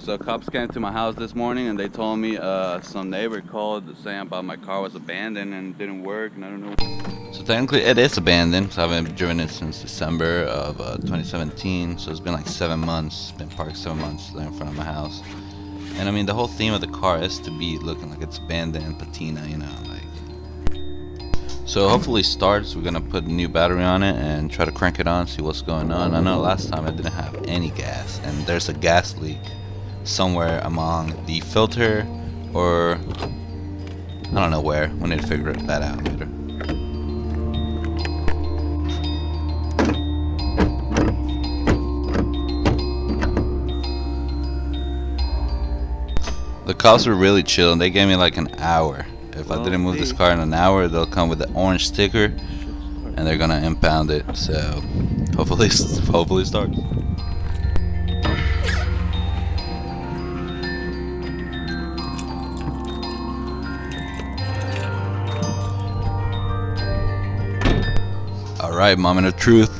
so cops came to my house this morning and they told me some neighbor called saying about my car was abandoned and didn't work, and I don't know. So technically it is abandoned, so I haven't driven it since December of 2017, so it's been like 7 months, been parked 7 months there in front of my house. And I mean, the whole theme of the car is to be looking like it's abandoned, patina, you know, like. So hopefully it starts. We're gonna put a new battery on it and try to crank it on, see what's going on. I know last time I didn't have any gas, and there's a gas leak somewhere among the filter, or I don't know where. We need to figure that out later. The cops were really chill, and they gave me like an hour. If I didn't move this car in an hour, they'll come with the orange sticker and they're gonna impound it. So hopefully it starts. Alright, moment of truth.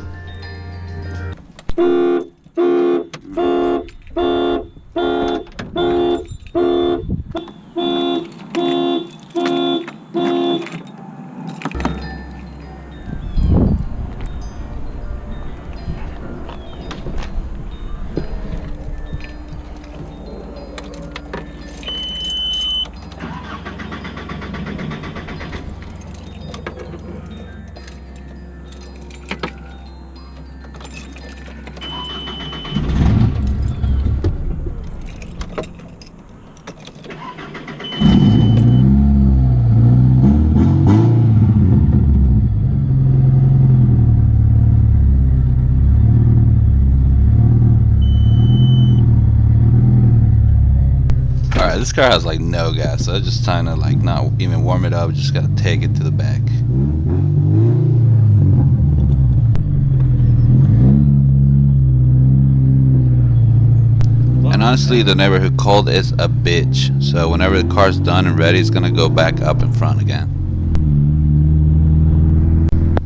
This car has like no gas, so it's just trying to like not even warm it up. Just gotta take it to the back. And honestly, the neighborhood called is a bitch. So whenever the car's done and ready, it's gonna go back up in front again.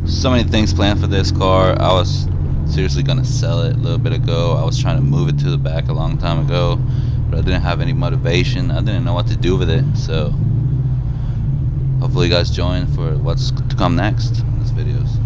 So many things planned for this car. I was seriously gonna sell it a little bit ago. I was trying to move it to the back a long time ago, but I didn't have any motivation. I didn't know what to do with it. So hopefully you guys join for what's to come next in these videos.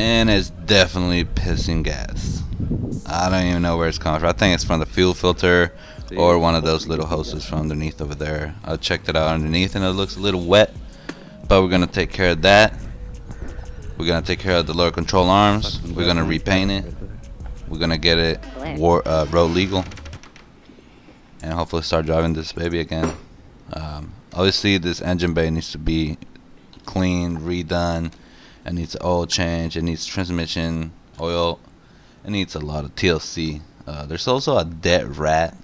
And it's definitely pissing gas. I don't even know where it's coming from. I think it's from the fuel filter or one of those little hoses from underneath over there. I checked it out underneath and it looks a little wet, but we're gonna take care of that. We're gonna take care of the lower control arms. We're gonna repaint it. We're gonna get it road legal and hopefully start driving this baby again. Obviously this engine bay needs to be cleaned, redone. It needs oil change, it needs transmission oil, it needs a lot of TLC. There's also a dead rat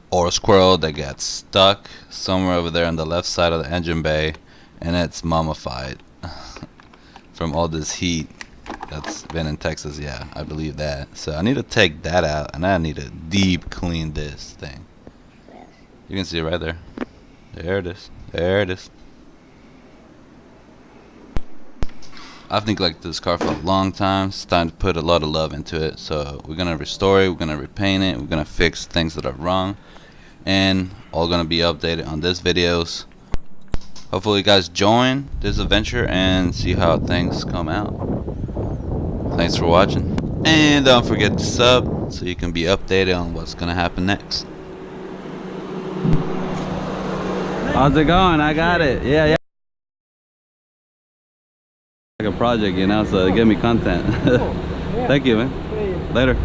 or a squirrel that got stuck somewhere over there on the left side of the engine bay, and it's mummified from all this heat that's been in Texas. Yeah, I believe that. So I need to take that out, and I need to deep clean this thing. You can see it right there. There it is. There it is. I've neglected this car for a long time. It's time to put a lot of love into it. So we're gonna restore it, we're gonna repaint it, we're gonna fix things that are wrong, and all gonna be updated on this videos. Hopefully you guys join this adventure and see how things come out. Thanks for watching, and don't forget to sub so you can be updated on what's gonna happen next. How's it going? I got it. Yeah. Like a project, you know, so they give me content. Thank you, man. Later.